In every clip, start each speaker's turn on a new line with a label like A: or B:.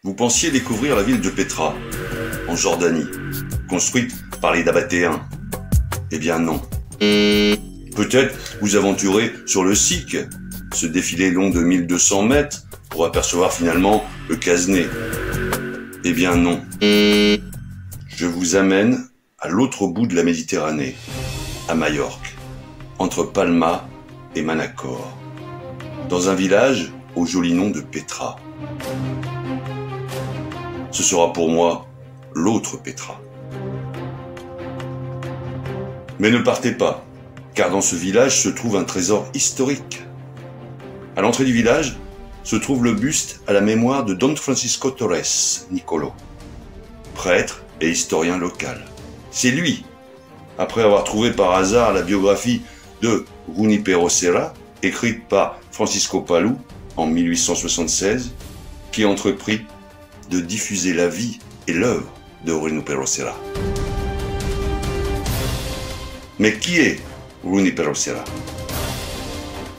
A: Vous pensiez découvrir la ville de Petra, en Jordanie, construite par les Nabatéens. Eh bien non. Peut-être vous aventurer sur le Siq, ce défilé long de 1200 mètres, pour apercevoir finalement le Casné. Eh bien non. Je vous amène à l'autre bout de la Méditerranée, à Majorque, entre Palma et Manacor, dans un village au joli nom de Petra. Ce sera pour moi l'autre Petra. Mais ne partez pas, car dans ce village se trouve un trésor historique. À l'entrée du village se trouve le buste à la mémoire de Don Francisco Torres Nicolo, prêtre et historien local. C'est lui, après avoir trouvé par hasard la biographie de Junípero Serra, écrite par Francisco Palou en 1876, qui entreprit de diffuser la vie et l'œuvre de Junípero Serra. Mais qui est Junípero Serra?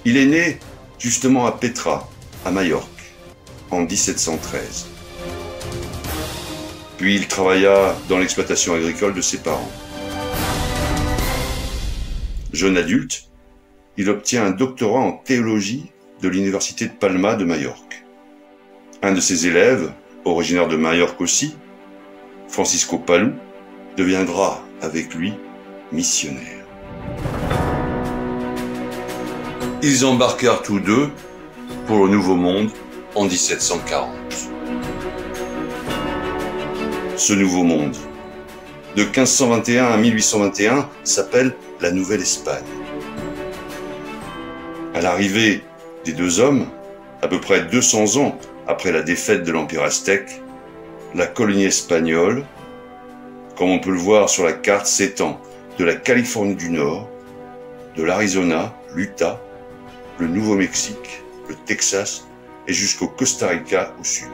A: Il est né justement à Petra, à Majorque, en 1713. Puis il travailla dans l'exploitation agricole de ses parents. Jeune adulte, il obtient un doctorat en théologie de l'université de Palma de Majorque. Un de ses élèves, originaire de Majorque aussi, Francisco Palou, deviendra avec lui missionnaire. Ils embarquèrent tous deux pour le Nouveau Monde en 1740. Ce Nouveau Monde, de 1521 à 1821, s'appelle la Nouvelle-Espagne. À l'arrivée des deux hommes, à peu près 200 ans après la défaite de l'Empire aztèque, la colonie espagnole, comme on peut le voir sur la carte, s'étend de la Californie du Nord, de l'Arizona, l'Utah, le Nouveau-Mexique, le Texas et jusqu'au Costa Rica au sud.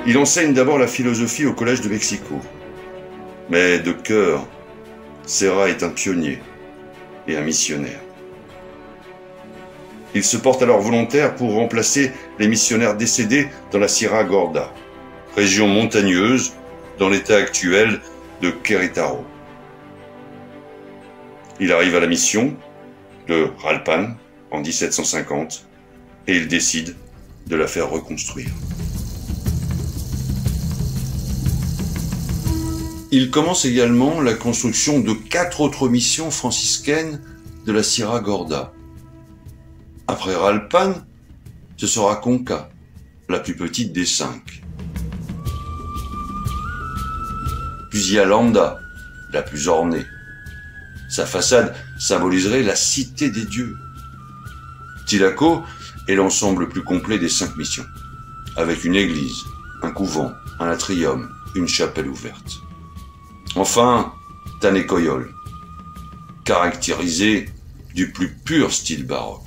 A: Il enseigne d'abord la philosophie au Collège de Mexico. Mais de cœur, Serra est un pionnier et un missionnaire. Il se porte alors volontaire pour remplacer les missionnaires décédés dans la Sierra Gorda, région montagneuse dans l'état actuel de Querétaro. Il arrive à la mission de Ralpan en 1750 et il décide de la faire reconstruire. Il commence également la construction de 4 autres missions franciscaines de la Sierra Gorda. Après Ralpan, ce sera Conca, la plus petite des 5. Puis il y a Landa, la plus ornée. Sa façade symboliserait la cité des dieux. Tilaco est l'ensemble plus complet des 5 missions, avec une église, un couvent, un atrium, une chapelle ouverte. Enfin, Tanecoyol, caractérisé du plus pur style baroque.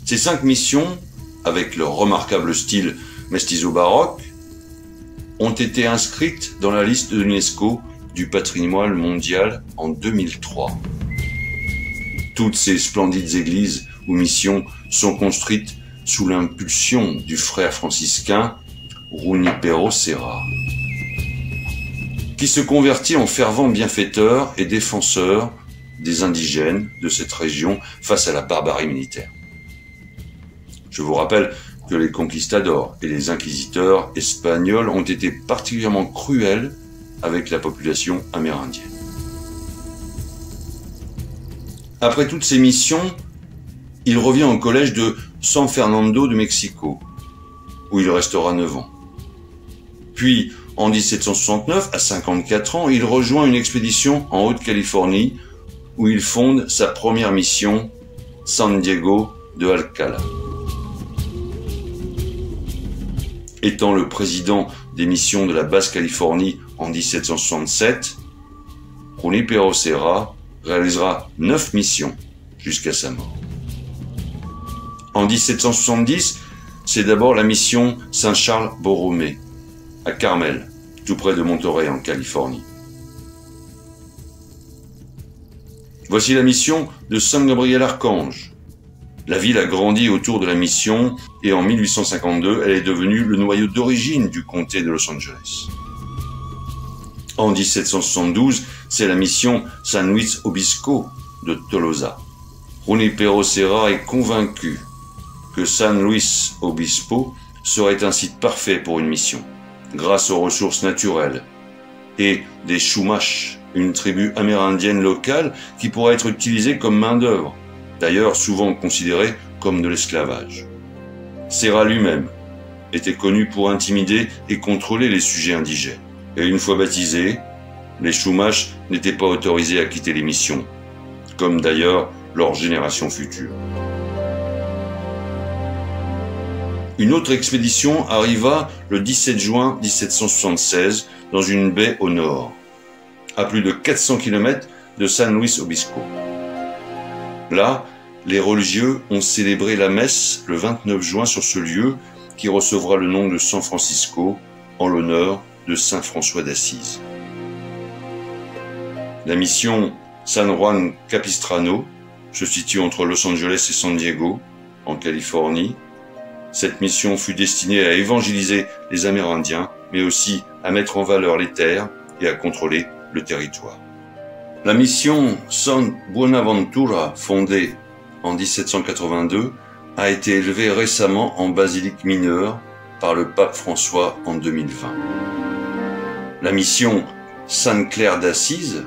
A: Ces 5 missions, avec leur remarquable style mestizo-baroque, ont été inscrites dans la liste de l'UNESCO du patrimoine mondial en 2003. Toutes ces splendides églises ou missions sont construites sous l'impulsion du frère franciscain Junípero Serra, qui se convertit en fervent bienfaiteur et défenseur des indigènes de cette région face à la barbarie militaire. Je vous rappelle que les conquistadors et les inquisiteurs espagnols ont été particulièrement cruels avec la population amérindienne. Après toutes ces missions, il revient au collège de San Fernando de Mexico, où il restera 9 ans. Puis, en 1769, à 54 ans, il rejoint une expédition en Haute-Californie, où il fonde sa première mission, San Diego de Alcala. Étant le président des missions de la Basse-Californie en 1767, Junípero Serra réalisera 9 missions jusqu'à sa mort. En 1770, c'est d'abord la mission Saint-Charles-Borromée, à Carmel, tout près de Monterey en Californie. Voici la mission de Saint-Gabriel-Archange, La ville a grandi autour de la mission et en 1852, elle est devenue le noyau d'origine du comté de Los Angeles. En 1772, c'est la mission San Luis Obispo de Tolosa. Junípero Serra est convaincu que San Luis Obispo serait un site parfait pour une mission, grâce aux ressources naturelles et des Chumash, une tribu amérindienne locale qui pourrait être utilisée comme main-d'œuvre, d'ailleurs souvent considérée comme de l'esclavage. Serra lui-même était connu pour intimider et contrôler les sujets indigènes. Et une fois baptisés, les Chumash n'étaient pas autorisés à quitter les missions, comme d'ailleurs leurs générations futures. Une autre expédition arriva le 17 juin 1776 dans une baie au nord, à plus de 400 km de San Luis Obispo. Là, les religieux ont célébré la messe le 29 juin sur ce lieu qui recevra le nom de San Francisco en l'honneur de Saint François d'Assise. La mission San Juan Capistrano se situe entre Los Angeles et San Diego, en Californie. Cette mission fut destinée à évangéliser les Amérindiens, mais aussi à mettre en valeur les terres et à contrôler le territoire. La mission San Buenaventura, fondée en 1782, a été élevée récemment en basilique mineure par le pape François en 2020. La mission Sainte-Claire d'Assise,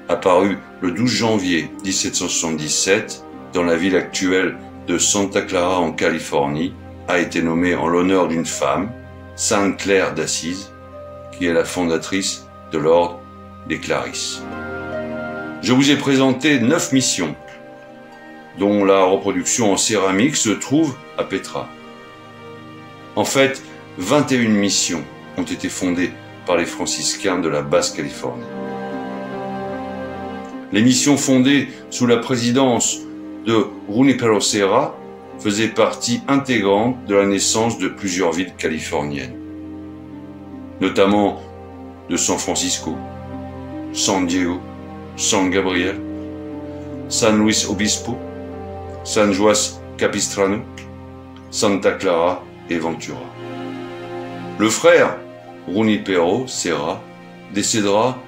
A: apparue le 12 janvier 1777 dans la ville actuelle de Santa Clara en Californie, a été nommée en l'honneur d'une femme, Sainte-Claire d'Assise, qui est la fondatrice de l'ordre des Clarisses. Je vous ai présenté 9 missions, dont la reproduction en céramique se trouve à Petra. En fait, 21 missions ont été fondées par les franciscains de la Basse-Californie. Les missions fondées sous la présidence de Junípero Serra faisaient partie intégrante de la naissance de plusieurs villes californiennes, notamment de San Francisco, San Diego, San Gabriel, San Luis Obispo, San Juan Capistrano, Santa Clara et Ventura. Le frère Junípero Serra décédera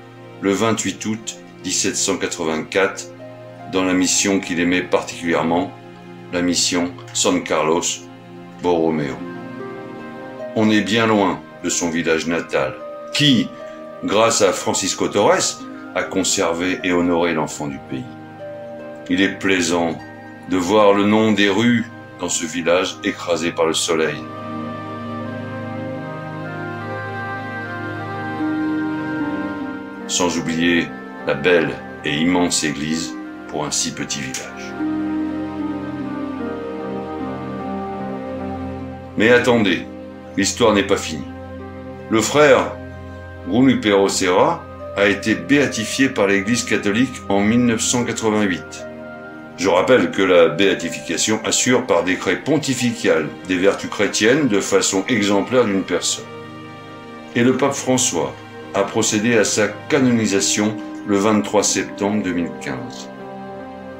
A: le 28 août 1784 dans la mission qu'il aimait particulièrement, la mission San Carlos Borromeo. On est bien loin de son village natal, qui, grâce à Francisco Torres, a conservé et honoré l'enfant du pays. Il est plaisant de voir le nom des rues dans ce village écrasé par le soleil. Sans oublier la belle et immense église pour un si petit village. Mais attendez, l'histoire n'est pas finie. Le frère Junípero Serra a été béatifié par l'Église catholique en 1988. Je rappelle que la béatification assure par décret pontifical des vertus chrétiennes de façon exemplaire d'une personne. Et le pape François a procédé à sa canonisation le 23 septembre 2015.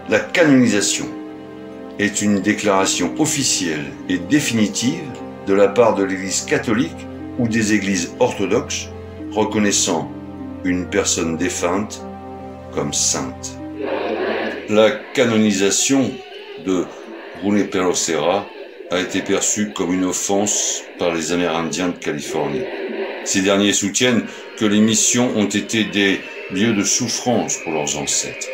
A: La canonisation est une déclaration officielle et définitive de la part de l'Église catholique ou des églises orthodoxes reconnaissant une personne défunte comme sainte. La canonisation de Junípero Serra a été perçue comme une offense par les Amérindiens de Californie. Ces derniers soutiennent que les missions ont été des lieux de souffrance pour leurs ancêtres,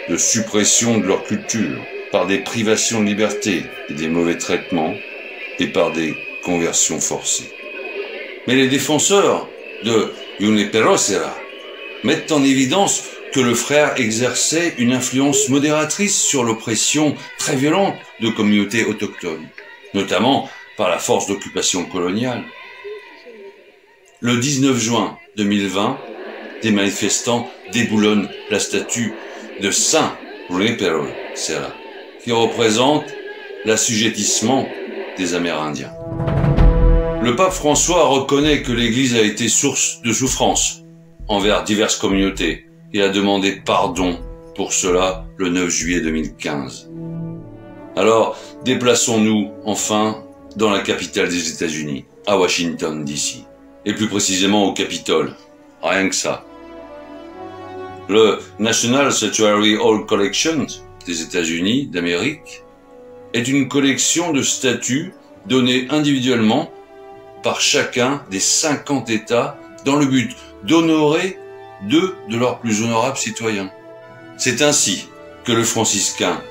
A: de suppression de leur culture, par des privations de liberté et des mauvais traitements, et par des conversions forcées. Mais les défenseurs de Junípero Serra mettent en évidence que le frère exerçait une influence modératrice sur l'oppression très violente de communautés autochtones, notamment par la force d'occupation coloniale. Le 19 juin 2020, des manifestants déboulonnent la statue de Saint Junípero Serra, qui représente l'assujettissement des Amérindiens. Le pape François reconnaît que l'Église a été source de souffrance envers diverses communautés et a demandé pardon pour cela le 9 juillet 2015. Alors, déplaçons-nous enfin dans la capitale des États-Unis, à Washington DC, et plus précisément au Capitole. Rien que ça. Le National Statuary Hall Collection des États-Unis d'Amérique est une collection de statues données individuellement par chacun des 50 États dans le but d'honorer deux de leurs plus honorables citoyens. C'est ainsi que le franciscain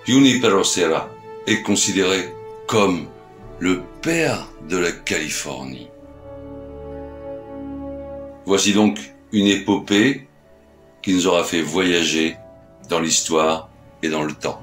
A: Junipero Serra est considéré comme le père de la Californie. Voici donc une épopée qui nous aura fait voyager dans l'histoire et dans le temps.